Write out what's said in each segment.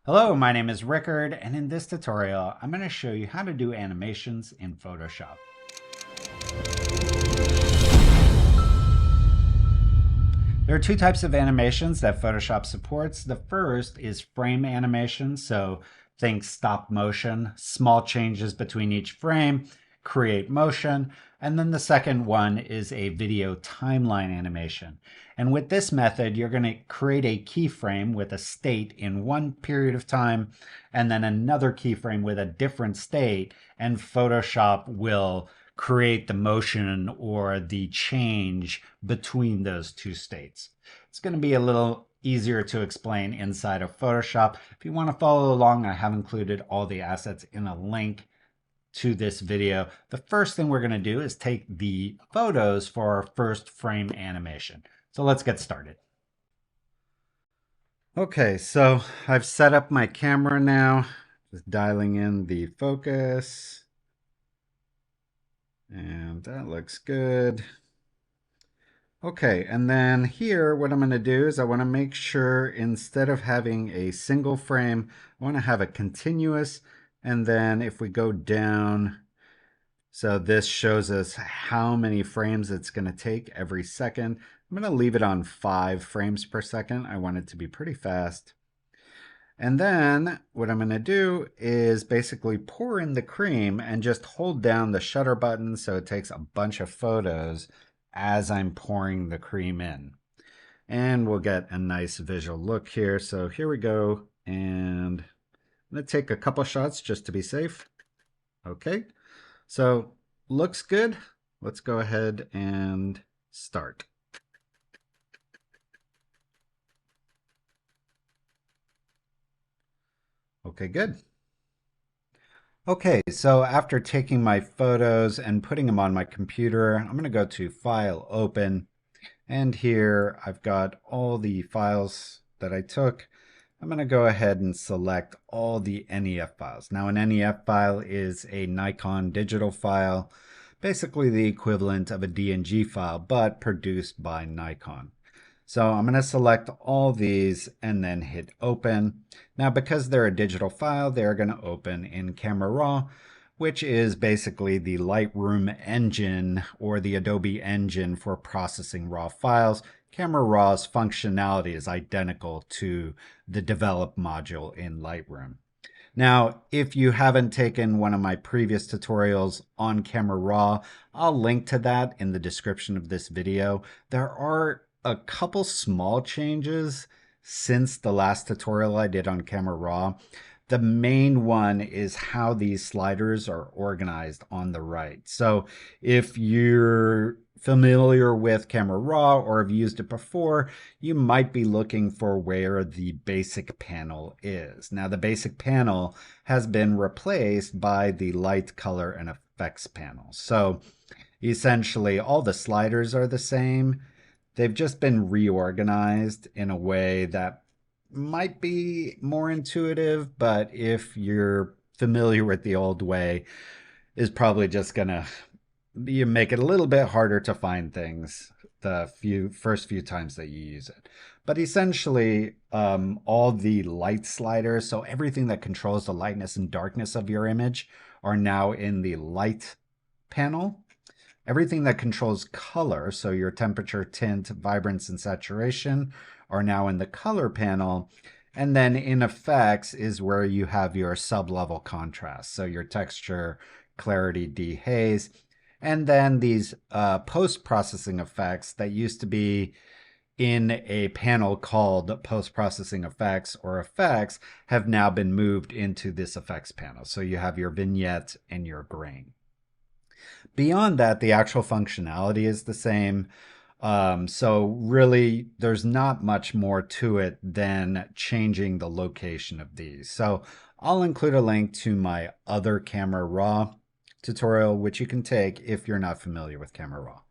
Hello, my name is Rickard, and in this tutorial, I'm going to show you how to do animations in Photoshop. There are two types of animations that Photoshop supports. The first is frame animation, so think stop motion, small changes between each frame, create motion. And then the second one is a video timeline animation. And with this method, you're going to create a keyframe with a state in one period of time, and then another keyframe with a different state, and Photoshop will create the motion or the change between those two states. It's going to be a little easier to explain inside of Photoshop. If you want to follow along, I have included all the assets in a link to this video. The first thing we're going to do is take the photos for our first frame animation. So let's get started. Okay, so I've set up my camera now, just dialing in the focus. And that looks good. Okay, and then here what I'm going to do is I want to make sure instead of having a single frame, I want to have a continuous. And then if we go down, so this shows us how many frames it's going to take every second. I'm going to leave it on 5 frames per second. I want it to be pretty fast. And then what I'm going to do is basically pour in the cream and just hold down the shutter button so it takes a bunch of photos as I'm pouring the cream in. And we'll get a nice visual look here. So here we go. And I'm going to take a couple shots just to be safe. Okay, so looks good. Let's go ahead and start. Okay, good. Okay, so after taking my photos and putting them on my computer, I'm going to go to File, Open, and here I've got all the files that I took. I'm going to go ahead and select all the NEF files. Now, an NEF file is a Nikon digital file, basically the equivalent of a DNG file, but produced by Nikon. So I'm going to select all these and then hit open. Now, because they're a digital file, they're going to open in Camera Raw, which is basically the Lightroom engine or the Adobe engine for processing raw files. Camera Raw's functionality is identical to the develop module in Lightroom. Now, if you haven't taken one of my previous tutorials on Camera Raw, I'll link to that in the description of this video. There are a couple small changes since the last tutorial I did on Camera Raw. The main one is how these sliders are organized on the right. So if you're familiar with Camera Raw or have used it before, you might be looking for where the basic panel is. Now, the basic panel has been replaced by the light, color, and effects panel. So essentially, all the sliders are the same. They've just been reorganized in a way that might be more intuitive, but if you're familiar with the old way, is probably just gonna make it a little bit harder to find things the first few times that you use it. But essentially, all the light sliders, so everything that controls the lightness and darkness of your image, are now in the light panel. Everything that controls color, so your temperature, tint, vibrance, and saturation, are now in the color panel. And then in effects is where you have your sub-level contrast, so your texture, clarity, dehaze. And then these post-processing effects that used to be in a panel called post-processing effects or effects have now been moved into this effects panel. So you have your vignette and your grain. Beyond that, the actual functionality is the same. So really, there's not much more to it than changing the location of these. So I'll include a link to my other Camera Raw tutorial, which you can take if you're not familiar with Camera Raw.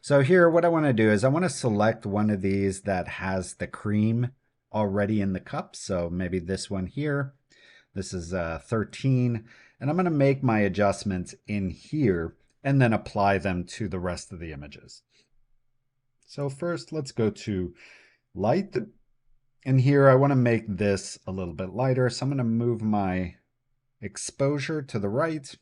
So here, what I want to do is I want to select one of these that has the cream already in the cup. So maybe this one here. This is 13. And I'm going to make my adjustments in here and then apply them to the rest of the images. So first, let's go to light, And here I want to make this a little bit lighter. So I'm going to move my exposure to the right.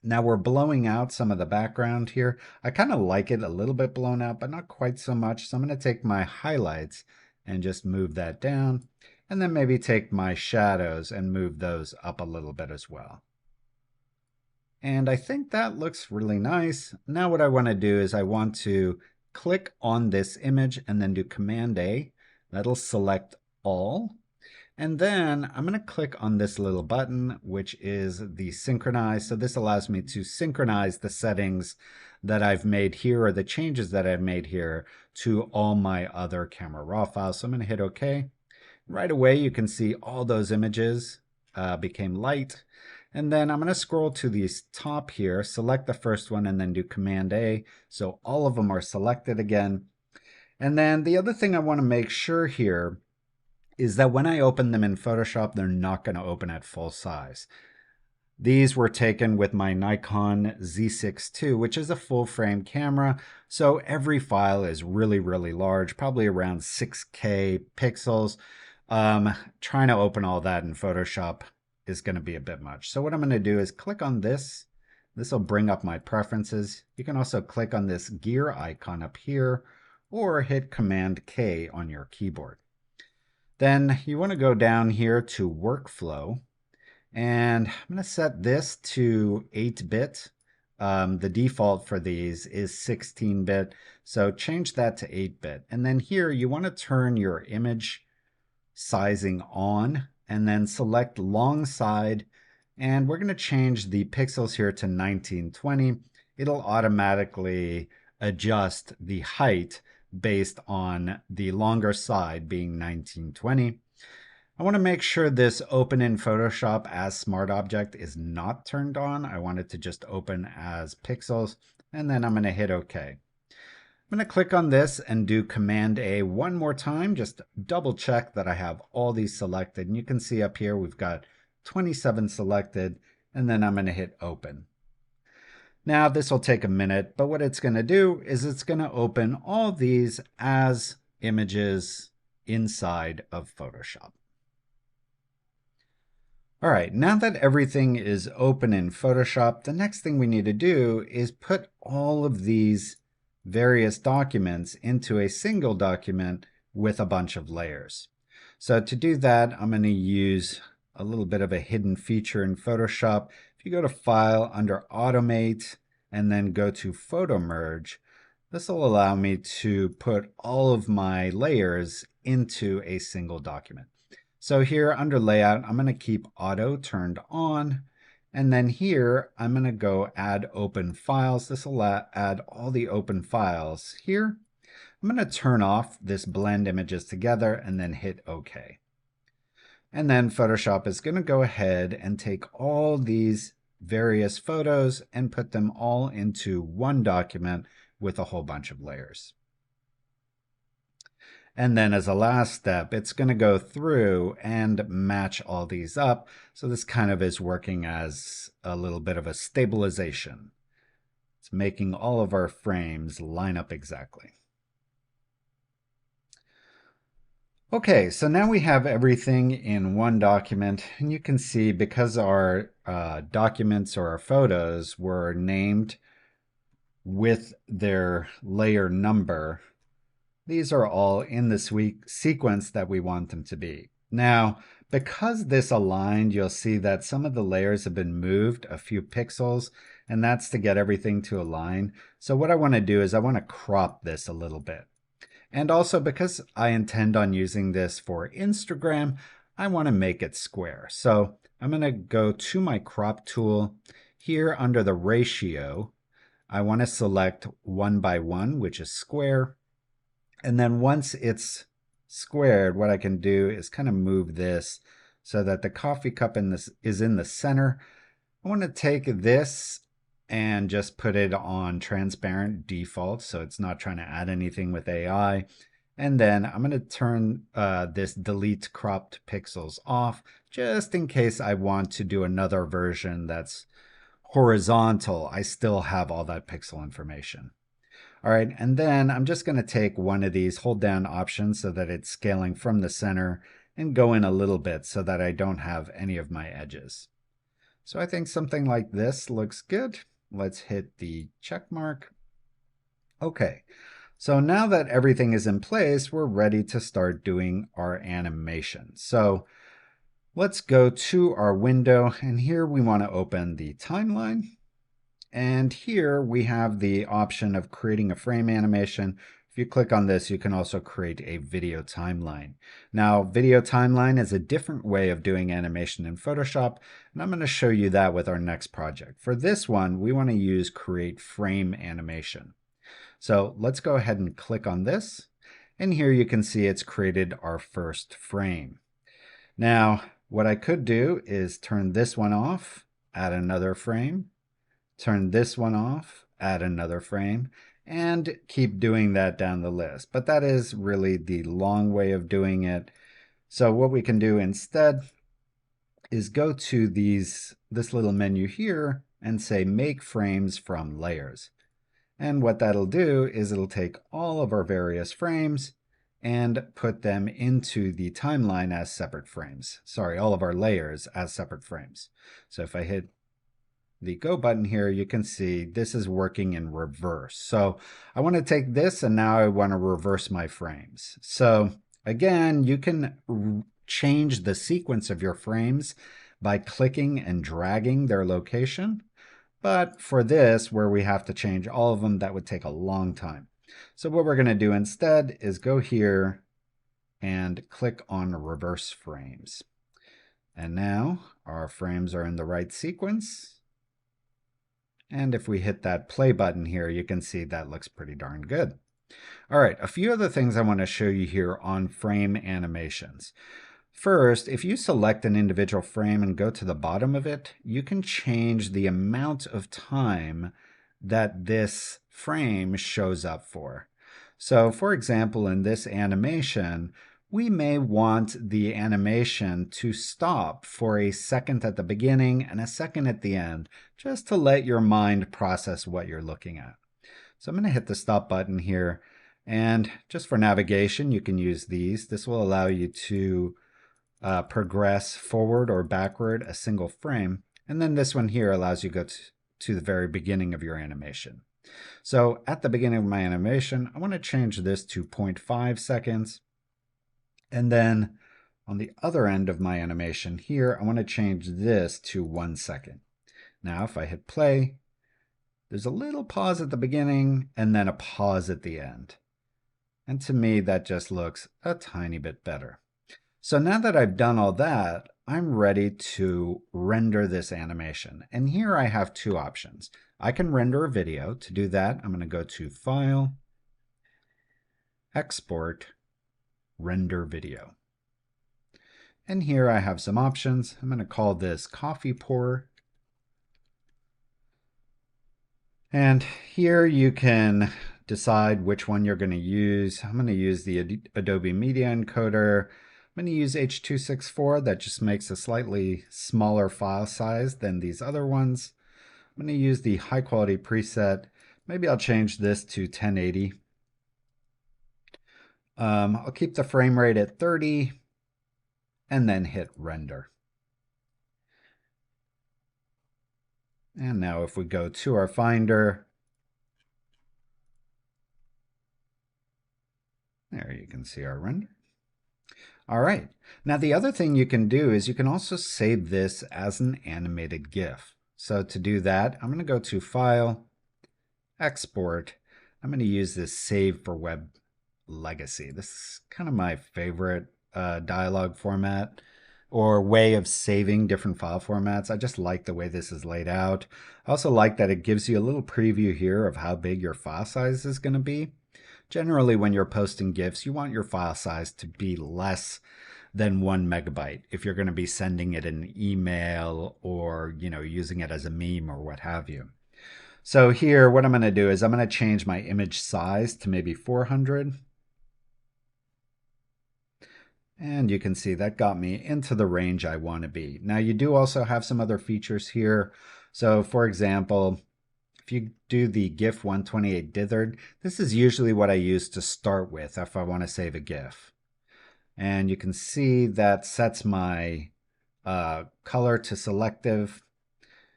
Now we're blowing out some of the background here. I kind of like it a little bit blown out, but not quite so much. So I'm going to take my highlights and just move that down. And then maybe take my shadows and move those up a little bit as well. And I think that looks really nice. Now what I want to do is I want to click on this image and then do Command A. That'll select all. And then I'm going to click on this little button, which is the synchronize. So this allows me to synchronize the settings that I've made here, or the changes that I've made here, to all my other camera raw files. So I'm going to hit OK. Right away, you can see all those images became light. And then I'm going to scroll to the top here, select the first one, and then do Command A. So all of them are selected again. And then the other thing I want to make sure here is that when I open them in Photoshop, they're not going to open at full size. These were taken with my Nikon Z6 II, which is a full frame camera. So every file is really, really large, probably around 6K pixels. Trying to open all that in Photoshop is going to be a bit much. So what I'm going to do is click on this. This will bring up my preferences. You can also click on this gear icon up here or hit Command K on your keyboard. Then you want to go down here to workflow, and I'm going to set this to 8-bit. The default for these is 16-bit, so change that to 8-bit. And then here you want to turn your image sizing on and then select long side, and we're going to change the pixels here to 1920. It'll automatically adjust the height based on the longer side being 1920. I want to make sure this open in Photoshop as smart object is not turned on. I want it to just open as pixels, and then I'm going to hit OK. I'm going to click on this and do Command A one more time, just double check that I have all these selected. And you can see up here we've got 27 selected, and then I'm going to hit Open. Now this will take a minute, but what it's going to do is it's going to open all these as images inside of Photoshop. All right, now that everything is open in Photoshop, the next thing we need to do is put all of these various documents into a single document with a bunch of layers. So to do that, I'm going to use a little bit of a hidden feature in Photoshop. If you go to File under Automate and then go to Photomerge, this will allow me to put all of my layers into a single document. So here under Layout, I'm going to keep Auto turned on. And then here, I'm going to go Add Open Files. This will add all the open files here. I'm going to turn off this Blend Images Together and then hit OK. And then Photoshop is going to go ahead and take all these various photos and put them all into one document with a whole bunch of layers. And then as a last step, it's going to go through and match all these up. So this kind of is working as a little bit of a stabilization. It's making all of our frames line up exactly. Okay, so now we have everything in one document, and you can see because our documents or our photos were named with their layer number, these are all in the sequence that we want them to be. Now, because this aligned, you'll see that some of the layers have been moved a few pixels, and that's to get everything to align. So what I want to do is I want to crop this a little bit. And also because I intend on using this for Instagram, I want to make it square. So I'm going to go to my crop tool. Here under the ratio, I want to select 1:1, which is square. And then once it's squared, what I can do is kind of move this so that the coffee cup is in the center. I want to take this and just put it on transparent default, so it's not trying to add anything with AI. And then I'm going to turn this delete cropped pixels off, just in case I want to do another version that's horizontal. I still have all that pixel information. All right, and then I'm just going to take one of these hold down options so that it's scaling from the center and go in a little bit so that I don't have any of my edges. So I think something like this looks good. Let's hit the check mark. Okay, so now that everything is in place, we're ready to start doing our animation. So let's go to our window, and here we want to open the timeline. And here we have the option of creating a frame animation. If you click on this, you can also create a video timeline. Now, video timeline is a different way of doing animation in Photoshop, and I'm going to show you that with our next project. For this one, we want to use create frame animation. So let's go ahead and click on this. And here you can see it's created our first frame. Now, what I could do is turn this one off, add another frame, turn this one off, add another frame, and keep doing that down the list. But that is really the long way of doing it. So what we can do instead is go to this little menu here and say make frames from layers. And what that'll do is it'll take all of our various frames and put them into the timeline as separate frames. Sorry, all of our layers as separate frames. So if I hit the go button here, you can see this is working in reverse. So I want to take this and now I want to reverse my frames. So again, you can change the sequence of your frames by clicking and dragging their location. But for this, where we have to change all of them, that would take a long time. So what we're going to do instead is go here and click on reverse frames. And now our frames are in the right sequence. And if we hit that play button here, you can see that looks pretty darn good. All right, a few other things I want to show you here on frame animations. First, if you select an individual frame and go to the bottom of it, you can change the amount of time that this frame shows up for. So for example, in this animation, we may want the animation to stop for a second at the beginning and a second at the end, just to let your mind process what you're looking at. So I'm going to hit the stop button here. And just for navigation, you can use these. This will allow you to progress forward or backward a single frame. And then this one here allows you to go to the very beginning of your animation. So at the beginning of my animation, I want to change this to 0.5 seconds. And then on the other end of my animation here, I want to change this to 1 second. Now, if I hit play, there's a little pause at the beginning and then a pause at the end. And to me, that just looks a tiny bit better. So now that I've done all that, I'm ready to render this animation. And here I have two options. I can render a video. To do that, I'm going to go to File, Export, Render Video. And here I have some options. I'm going to call this Coffee Pour. And here you can decide which one you're going to use. I'm going to use the Adobe Media Encoder. I'm going to use H.264. That just makes a slightly smaller file size than these other ones. I'm going to use the high quality preset. Maybe I'll change this to 1080. I'll keep the frame rate at 30 and then hit render. And now if we go to our Finder, there you can see our render. All right, now the other thing you can do is you can also save this as an animated GIF. So to do that, I'm going to go to File, Export. I'm going to use this Save for Web Legacy. This is kind of my favorite dialog format or way of saving different file formats. I just like the way this is laid out. I also like that it gives you a little preview here of how big your file size is going to be. Generally, when you're posting GIFs, you want your file size to be less than 1 megabyte if you're going to be sending it in email or, using it as a meme or what have you. So here, what I'm going to do is I'm going to change my image size to maybe 400. And you can see that got me into the range I want to be. Now you do also have some other features here. So for example, if if you do the GIF 128 dithered, this is usually what I use to start with if I want to save a GIF. And you can see that sets my color to selective.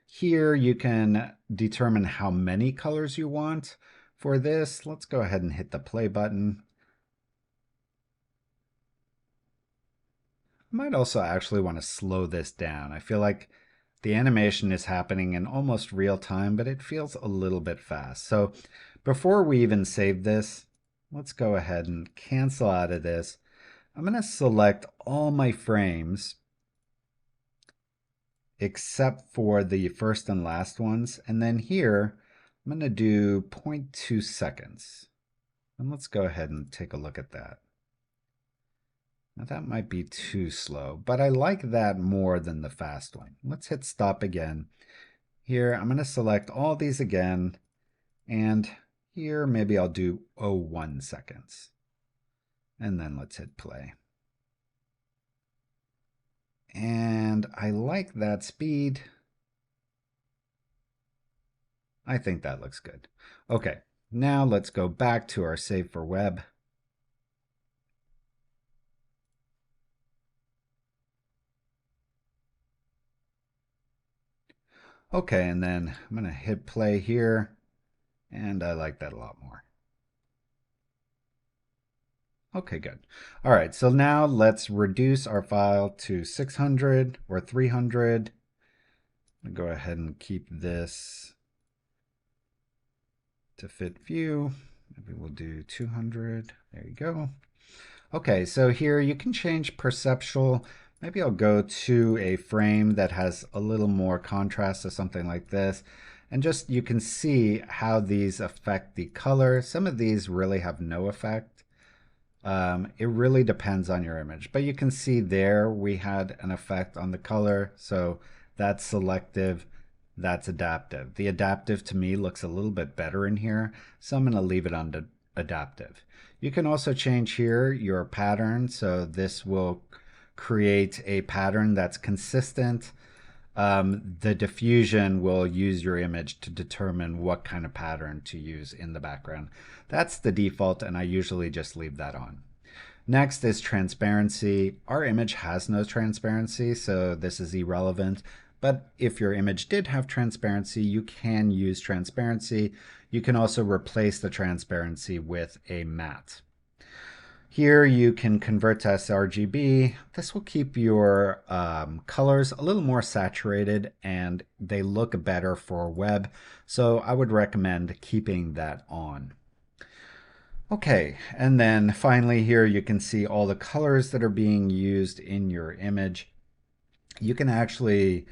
Here you can determine how many colors you want. For this, let's go ahead and hit the play button. I might also actually want to slow this down. I feel like the animation is happening in almost real time, but it feels a little bit fast. So before we even save this, let's go ahead and cancel out of this. I'm going to select all my frames except for the first and last ones. And then here, I'm going to do 0.2 seconds. And let's go ahead and take a look at that. Now that might be too slow, but I like that more than the fast one. Let's hit stop again. Here, I'm going to select all these again. And here, maybe I'll do 0.1 seconds. And then let's hit play. And I like that speed. I think that looks good. Okay, now let's go back to our Save for Web. Okay, and then I'm going to hit play here, and I like that a lot more. Okay, good. All right, so now let's reduce our file to 600 or 300. I'll go ahead and keep this to fit view. Maybe we'll do 200. There you go. Okay, so here you can change perceptual. Maybe I'll go to a frame that has a little more contrast or something like this. And just you can see how these affect the color. Some of these really have no effect. It really depends on your image. But you can see there we had an effect on the color. So that's selective. That's adaptive. The adaptive to me looks a little bit better in here. So I'm going to leave it on adaptive. You can also change here your pattern. So this will create a pattern that's consistent. The diffusion will use your image to determine what kind of pattern to use in the background. That's the default, and I usually just leave that on. Next is transparency. Our image has no transparency, so this is irrelevant. But if your image did have transparency, you can use transparency. You can also replace the transparency with a matte. Here you can convert to sRGB. This will keep your colors a little more saturated and they look better for web. So I would recommend keeping that on. Okay, and then finally here you can see all the colors that are being used in your image. You can actually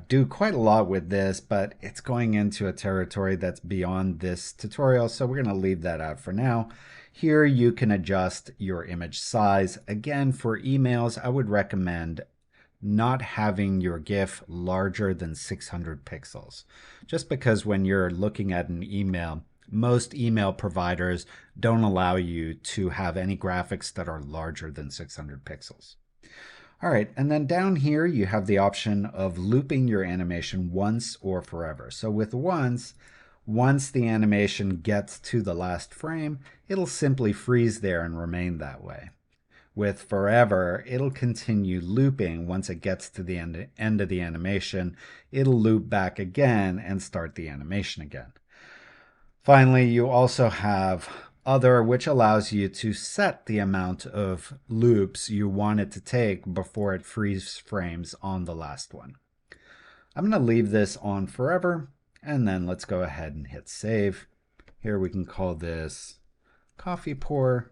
do quite a lot with this, but it's going into a territory that's beyond this tutorial, so we're going to leave that out for now. Here you can adjust your image size. Again, for emails, I would recommend not having your GIF larger than 600 pixels, just because when you're looking at an email, most email providers don't allow you to have any graphics that are larger than 600 pixels. All right, and then down here you have the option of looping your animation once or forever. So with once the animation gets to the last frame, it'll simply freeze there and remain that way. With forever, it'll continue looping. Once it gets to the end of the animation, it'll loop back again and start the animation again. Finally, you also have other, which allows you to set the amount of loops you want it to take before it freeze frames on the last one. I'm going to leave this on forever, and then let's go ahead and hit save. Here we can call this coffee pour.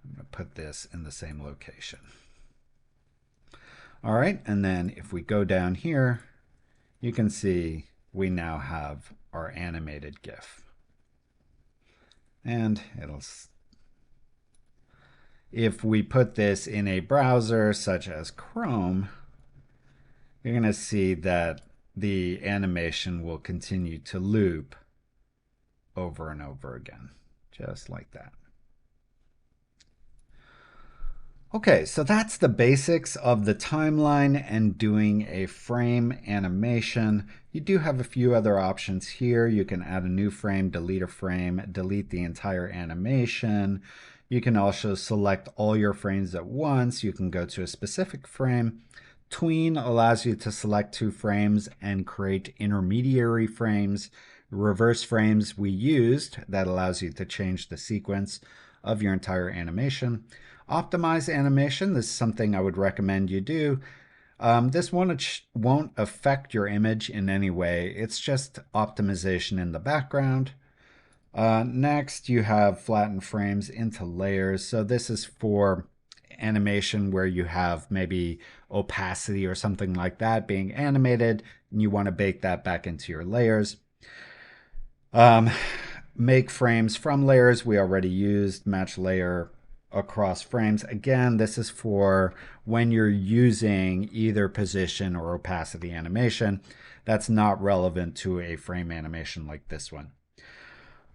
I'm going to put this in the same location. All right, and then if we go down here, you can see we now have our animated GIF. And if we put this in a browser such as Chrome, you're going to see that the animation will continue to loop over and over again, just like that. Okay, so that's the basics of the timeline and doing a frame animation. You do have a few other options here. You can add a new frame, delete the entire animation. You can also select all your frames at once. You can go to a specific frame. Tween allows you to select 2 frames and create intermediary frames. Reverse frames we used, that allows you to change the sequence of your entire animation. Optimize animation, this is something I would recommend you do. This won't affect your image in any way. It's just optimization in the background. Next, you have flatten frames into layers. So this is for animation where you have maybe opacity or something like that being animated, and you want to bake that back into your layers. Make frames from layers we already used, match layer across frames. Again, this is for when you're using either position or opacity animation. That's not relevant to a frame animation like this one.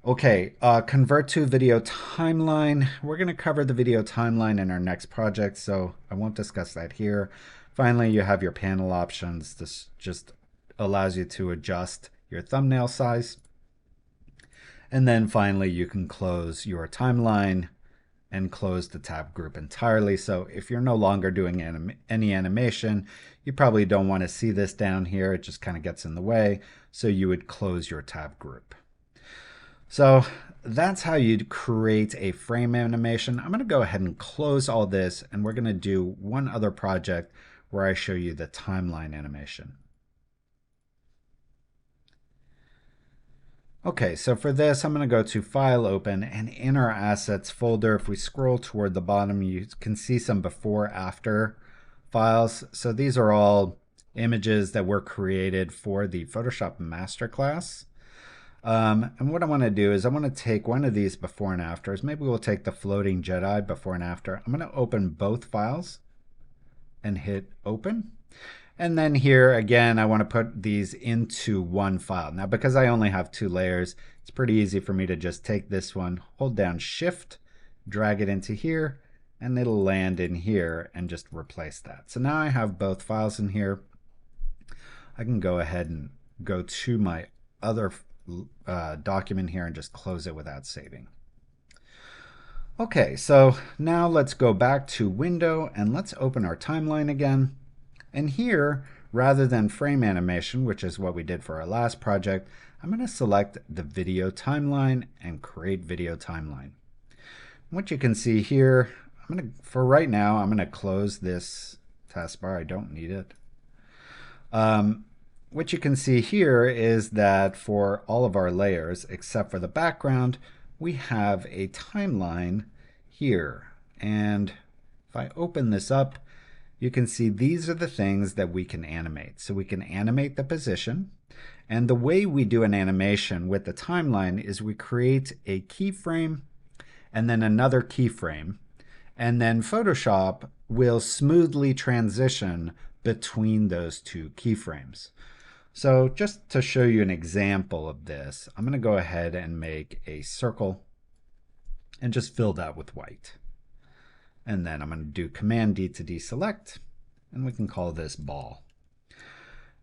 Okay, convert to video timeline. We're going to cover the video timeline in our next project, so I won't discuss that here. Finally, you have your panel options. This just allows you to adjust your thumbnail size. And then finally, you can close your timeline and close the tab group entirely. So if you're no longer doing any animation, you probably don't want to see this down here. It just kind of gets in the way. So you would close your tab group. So that's how you'd create a frame animation. I'm going to go ahead and close all this, and we're going to do one other project where I show you the timeline animation. Okay, so for this, I'm going to go to File, Open, and in our Assets folder, if we scroll toward the bottom, you can see some before-after files. So these are all images that were created for the Photoshop Masterclass. And what I want to do is I want to take one of these before and afters. Maybe we'll take the floating Jedi before and after. I'm going to open both files and hit Open. And then here again, I want to put these into one file. Now, because I only have 2 layers, it's pretty easy for me to just take this one, hold down Shift, drag it into here, and it'll land in here and just replace that. So now I have both files in here. I can go ahead and go to my other document here and just close it without saving. Okay, so now let's go back to Window and let's open our timeline again. And here, rather than frame animation, which is what we did for our last project, I'm going to select the video timeline and create video timeline. What you can see here, for right now, I'm going to close this taskbar. I don't need it. What you can see here is that for all of our layers, except for the background, we have a timeline here. And if I open this up, you can see these are the things that we can animate. So we can animate the position. And the way we do an animation with the timeline is we create a keyframe and then another keyframe. And then Photoshop will smoothly transition between those 2 keyframes. So just to show you an example of this, I'm going to go ahead and make a circle and just fill that with white. And then I'm going to do Command D to deselect, and we can call this ball.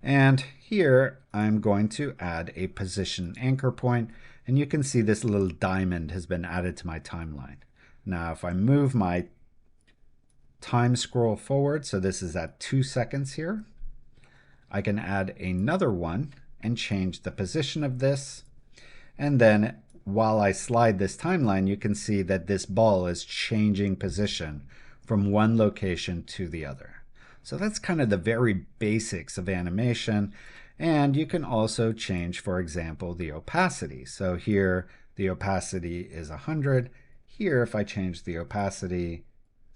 And here I'm going to add a position anchor point, and you can see this little diamond has been added to my timeline. Now if I move my time scroll forward, so this is at 2 seconds here, I can add another one and change the position of this. And then while I slide this timeline, you can see that this ball is changing position from one location to the other. So that's kind of the very basics of animation. And you can also change, for example, the opacity. So here the opacity is 100. Here, if I change the opacity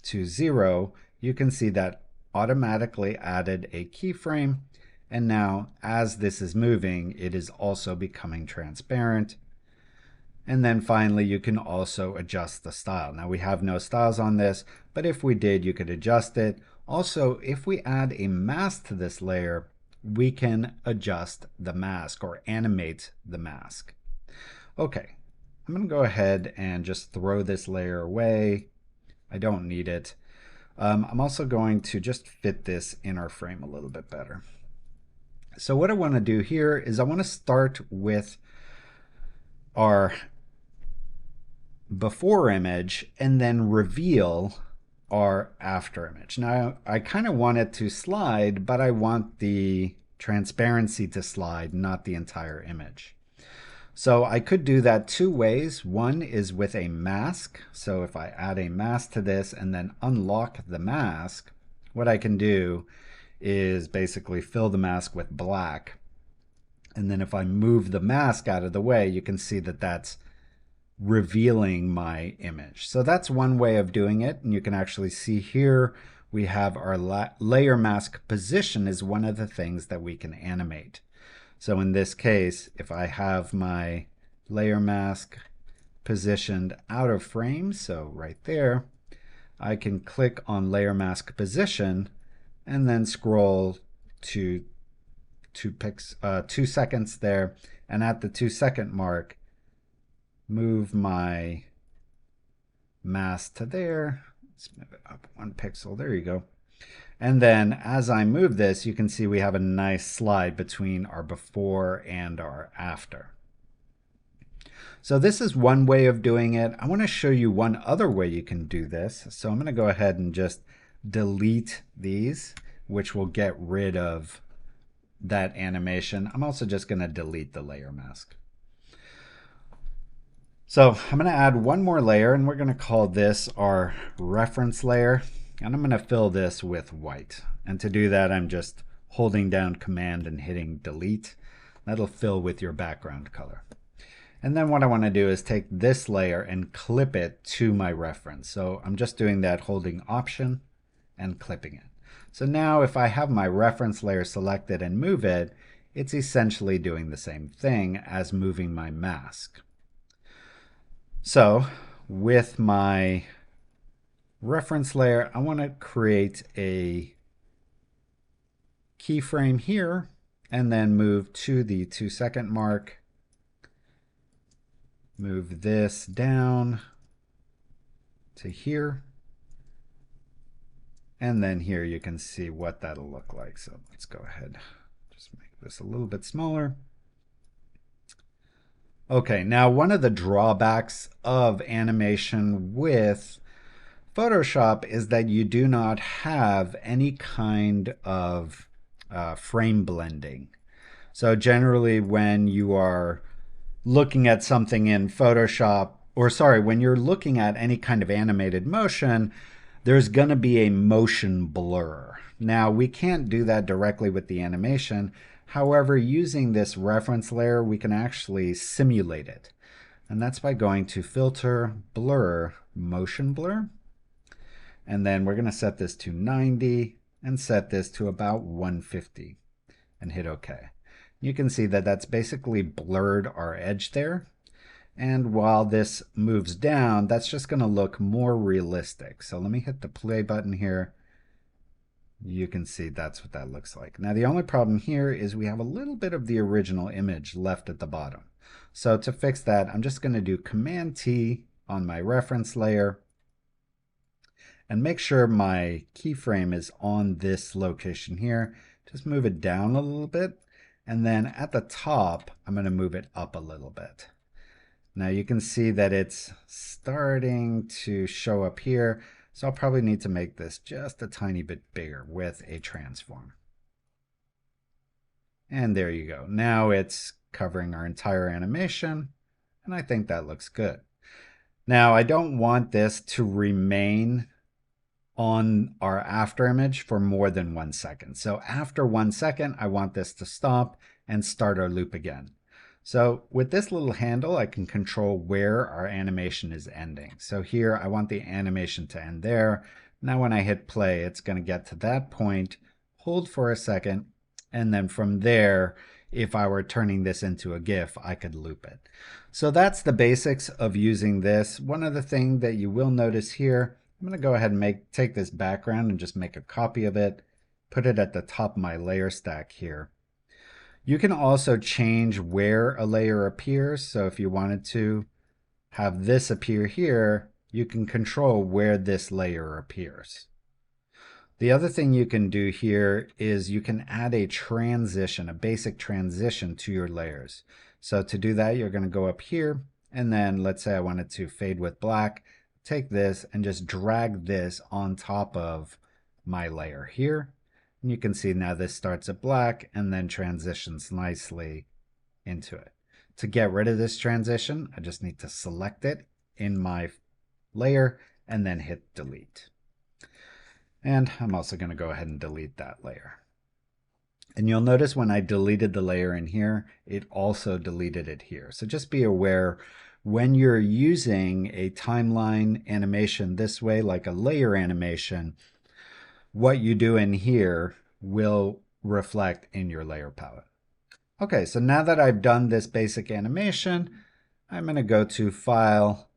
to 0, you can see that automatically added a keyframe. And now as this is moving, it is also becoming transparent. And then finally, you can also adjust the style. Now we have no styles on this, but if we did, you could adjust it. Also, if we add a mask to this layer, we can adjust the mask or animate the mask. Okay, I'm going to go ahead and just throw this layer away. I don't need it. I'm also going to just fit this in our frame a little bit better. So what I want to do here is I want to start with our before image and then reveal our after image. Now I kind of want it to slide, but I want the transparency to slide, not the entire image. So I could do that two ways. One is with a mask. So if I add a mask to this and then unlock the mask, what I can do is basically fill the mask with black. And then if I move the mask out of the way, you can see that that's revealing my image. So that's one way of doing it. And you can actually see here we have our layer mask position is one of the things that we can animate. So in this case, if I have my layer mask positioned out of frame, so right there, I can click on layer mask position and then scroll to 2 seconds there. And at the 2-second mark, move my mask to there. Let's move it up 1 pixel. There you go. And then as I move this, you can see we have a nice slide between our before and our after. So this is one way of doing it. I want to show you one other way you can do this. So I'm going to go ahead and just delete these, which will get rid of that animation. I'm also just going to delete the layer mask. So I'm going to add one more layer, and we're going to call this our reference layer. And I'm going to fill this with white. And to do that, I'm just holding down Command and hitting delete. That'll fill with your background color. And then what I want to do is take this layer and clip it to my reference. So I'm just doing that holding Option and clipping it. So now if I have my reference layer selected and move it, it's essentially doing the same thing as moving my mask. So with my reference layer, I want to create a keyframe here and then move to the 2-second mark. Move this down to here. And then here you can see what that'll look like. So let's go ahead, just make this a little bit smaller. Okay, now one of the drawbacks of animation with Photoshop is that you do not have any kind of frame blending. So generally when you are looking at something in Photoshop, or sorry, when you're looking at any kind of animated motion, there's going to be a motion blur. Now we can't do that directly with the animation. However, using this reference layer, we can actually simulate it. And that's by going to Filter, Blur, Motion Blur. And then we're going to set this to 90 and set this to about 150 and hit OK. You can see that that's basically blurred our edge there. And while this moves down, that's just going to look more realistic. So let me hit the play button here. You can see that's what that looks like. Now the only problem here is we have a little bit of the original image left at the bottom. So to fix that, I'm just going to do Command T on my reference layer and make sure my keyframe is on this location here. Just move it down a little bit. And then at the top, I'm going to move it up a little bit. Now you can see that it's starting to show up here. So I'll probably need to make this just a tiny bit bigger with a transform. And there you go. Now it's covering our entire animation. And I think that looks good. Now I don't want this to remain on our after image for more than 1 second. So after 1 second, I want this to stop and start our loop again. So with this little handle, I can control where our animation is ending. So here I want the animation to end there. Now when I hit play, it's going to get to that point, hold for a second, and then from there, if I were turning this into a GIF, I could loop it. So that's the basics of using this. One other thing that you will notice here, I'm going to go ahead and take this background and just make a copy of it, put it at the top of my layer stack here. You can also change where a layer appears. So if you wanted to have this appear here, you can control where this layer appears. The other thing you can do here is you can add a transition, a basic transition to your layers. So to do that, you're going to go up here, and then let's say I wanted to fade with black, take this and just drag this on top of my layer here. And you can see now this starts at black and then transitions nicely into it. To get rid of this transition, I just need to select it in my layer and then hit delete. And I'm also going to go ahead and delete that layer. And you'll notice when I deleted the layer in here, it also deleted it here. So just be aware when you're using a timeline animation this way, like a layer animation, what you do in here will reflect in your layer palette. Okay, so now that I've done this basic animation, I'm going to go to File,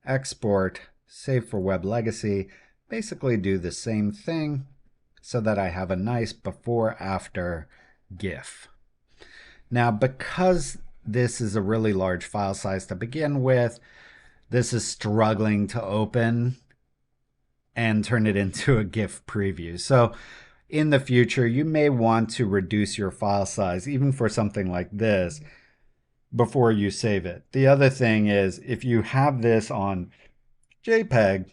Export, Save for Web Legacy, basically do the same thing so that I have a nice before-after GIF. Now, because this is a really large file size to begin with, this is struggling to open and turn it into a GIF preview. So in the future, you may want to reduce your file size, even for something like this, before you save it. The other thing is, if you have this on JPEG,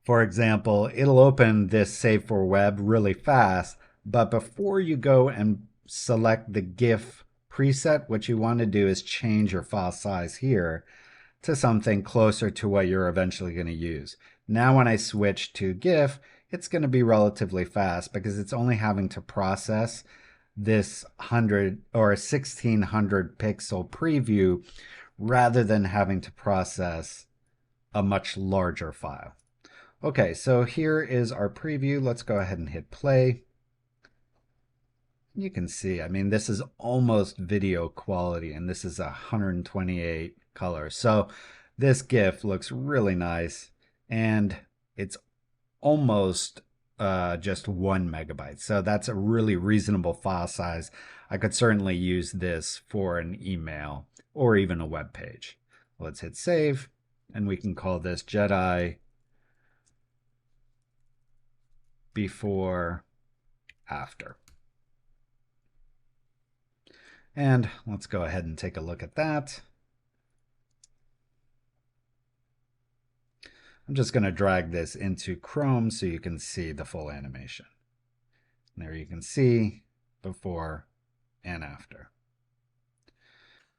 for example, it'll open this Save for Web really fast, but before you go and select the GIF preset, what you want to do is change your file size here to something closer to what you're eventually going to use. Now when I switch to GIF, it's going to be relatively fast because it's only having to process this 100 or 1600 pixel preview rather than having to process a much larger file. Okay, so here is our preview. Let's go ahead and hit play. You can see, I mean, this is almost video quality, and this is 128 color. So this GIF looks really nice, and it's almost just 1 megabyte. So that's a really reasonable file size. I could certainly use this for an email or even a web page. Let's hit save, and we can call this Jedi before after. And let's go ahead and take a look at that. I'm just going to drag this into Chrome so you can see the full animation. And there you can see before and after.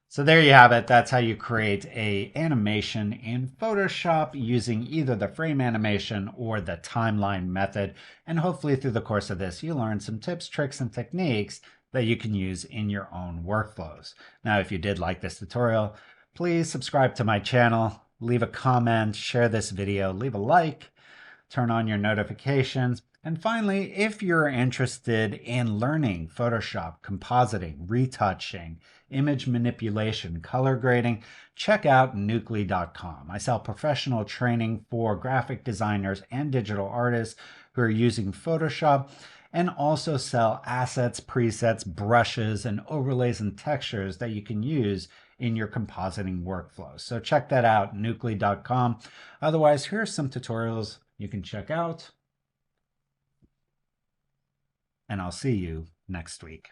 So there you have it. That's how you create an animation in Photoshop using either the frame animation or the timeline method. And hopefully through the course of this, you learn some tips, tricks, and techniques that you can use in your own workflows. Now, if you did like this tutorial, please subscribe to my channel, leave a comment, share this video, leave a like, turn on your notifications. And finally, if you're interested in learning Photoshop, compositing, retouching, image manipulation, color grading, check out Nucly.com. I sell professional training for graphic designers and digital artists who are using Photoshop, and also sell assets, presets, brushes, and overlays and textures that you can use in your compositing workflow. So check that out, Nucly.com. Otherwise, here are some tutorials you can check out, and I'll see you next week.